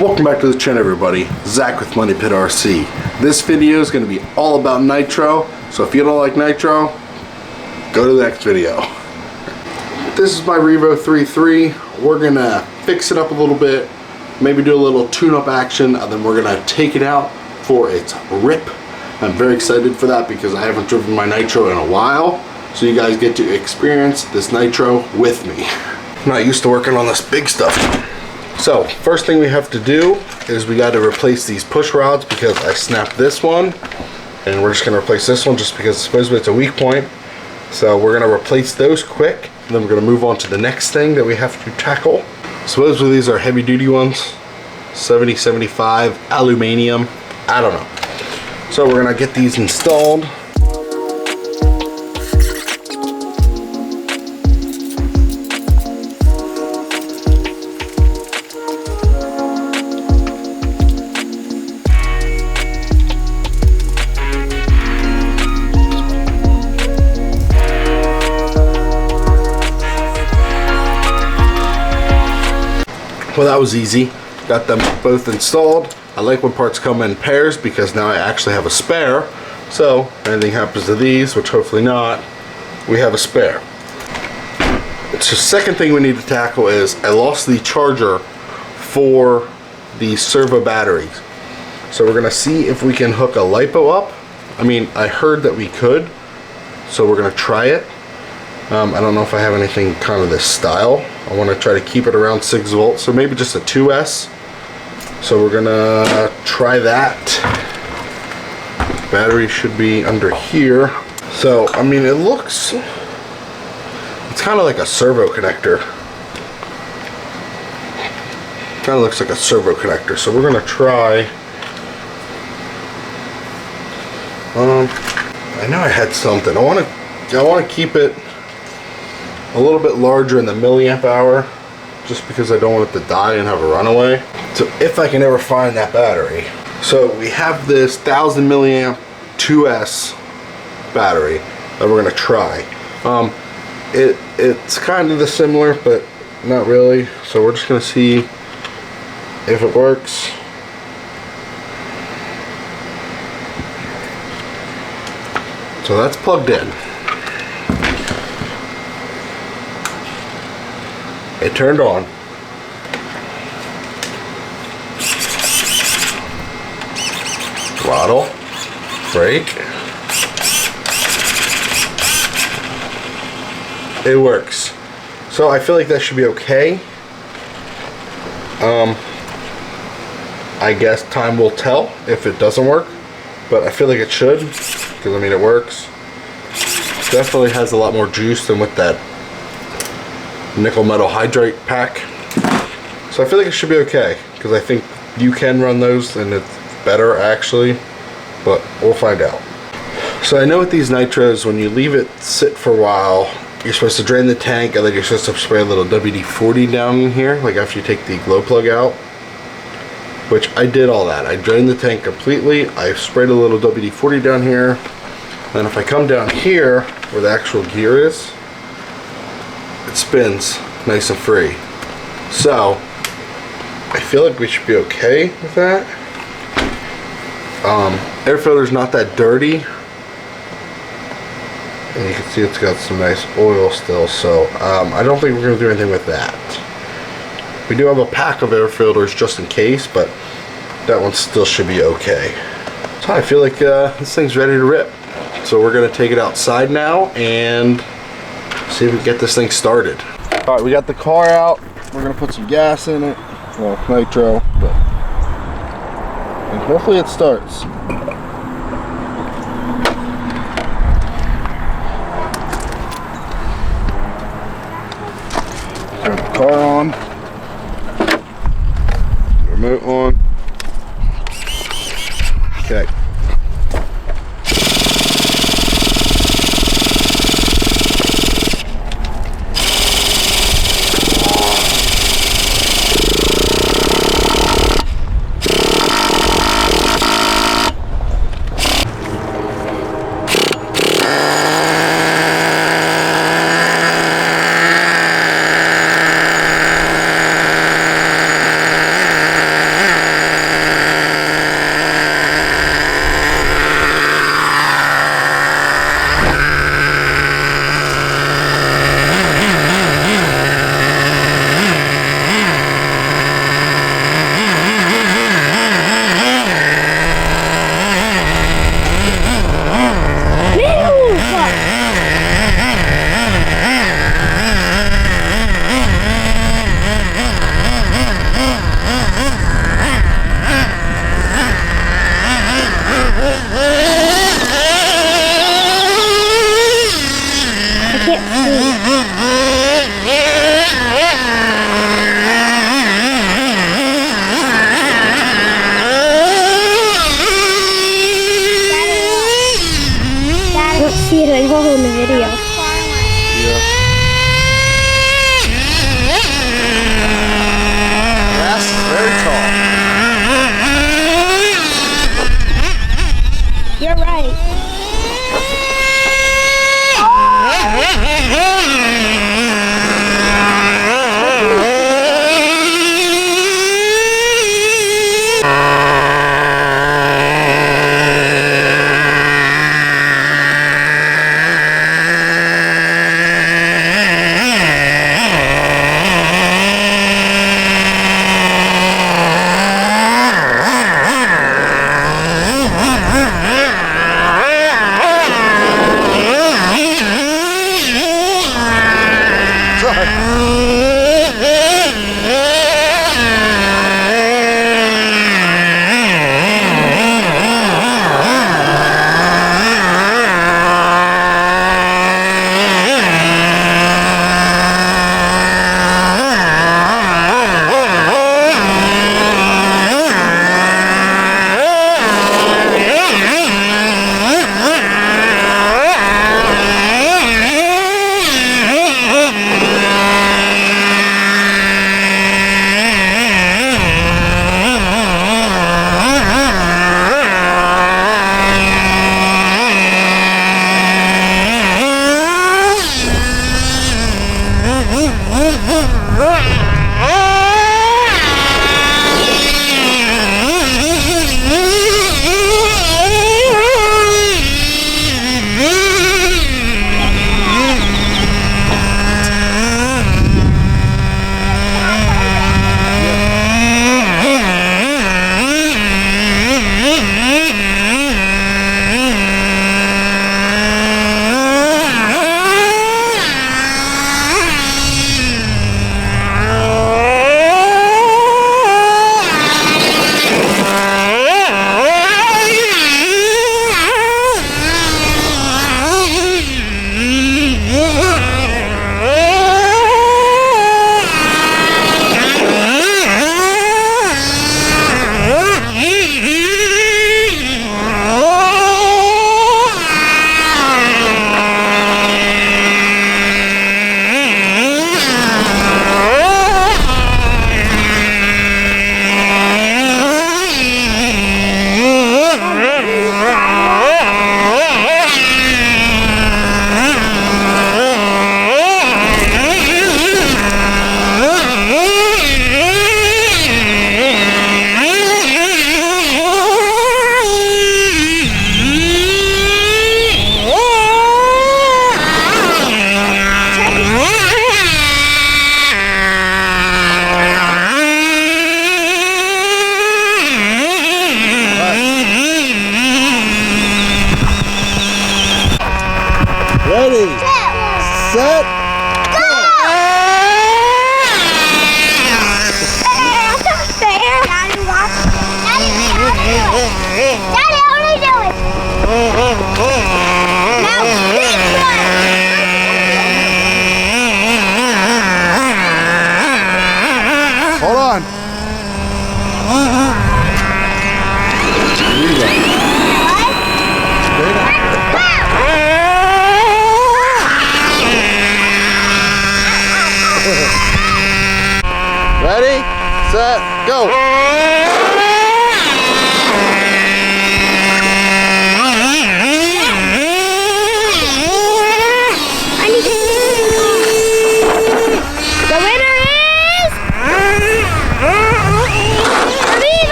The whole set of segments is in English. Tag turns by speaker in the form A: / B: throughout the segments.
A: Welcome back to the channel, everybody. Zach with Money Pit RC. This video is going to be all about Nitro, so if you don't like Nitro, go to the next video. This is my Revo 3.3. We're going to fix it up a little bit, maybe do a little tune-up action, and then we're going to take it out for its rip. I'm very excited for that because I haven't driven my Nitro in a while, so you guys get to experience this Nitro with me. I'm not used to working on this big stuff. So first thing we have to do is we got to replace these push rods because I snapped this one, and we're just going to replace this one just because supposedly it's a weak point. So we're going to replace those quick, and then we're going to move on to the next thing that we have to tackle. Supposedly these are heavy duty ones, 70-75 aluminum, I don't know. So we're going to get these installed. Well, that was easy. Got them both installed. I like when parts come in pairs because now I actually have a spare. So if anything happens to these, which hopefully not, we have a spare. So the second thing we need to tackle is I lost the charger for the servo batteries. So we're gonna see if we can hook a LiPo up. I mean, I heard that we could, so we're gonna try it. I don't know if I have anything kind of this style. I want to try to keep it around 6 volts, so maybe just a 2S. So we're gonna try that. Battery should be under here. So I mean, it's kind of like a servo connector. Kind of looks like a servo connector. So we're gonna try. I know I had something. I want to keep it a little bit larger in the milliamp hour, just because I don't want it to die and have a runaway. So if I can ever find that battery. So we have this 1000 milliamp 2S battery that we're gonna try. It's kind of the similar, but not really. So we're just gonna see if it works. So that's plugged in. It turned on. Throttle, brake. It works. So I feel like that should be okay. I guess time will tell if it doesn't work, but I feel like it should, because I mean it works. Definitely has a lot more juice than with that nickel metal hydrate pack. So I feel like it should be okay, because I think you can run those and it's better actually, but we'll find out. So I know with these Nitros, when you leave it sit for a while, you're supposed to drain the tank and then you're supposed to spray a little WD-40 down in here, like after you take the glow plug out, which I did all that. I drained the tank completely, I sprayed a little WD-40 down here, and if I come down here where the actual gear is, it spins nice and free. So I feel like we should be okay with that. Air filter's not that dirty, and you can see it's got some nice oil still, so I don't think we're going to do anything with that. We do have a pack of air filters just in case, but that one still should be okay. So I feel like this thing's ready to rip. So we're going to take it outside now and see if we can get this thing started. Alright, we got the car out. We're going to put some gas in it. Well, nitro, but and hopefully it starts. Turn the car on. Remote on. Okay.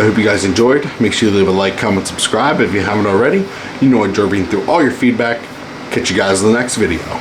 A: hope you guys enjoyed. Make sure you leave a like, comment, subscribe if you haven't already. You know I enjoy reading through all your feedback. Catch you guys in the next video.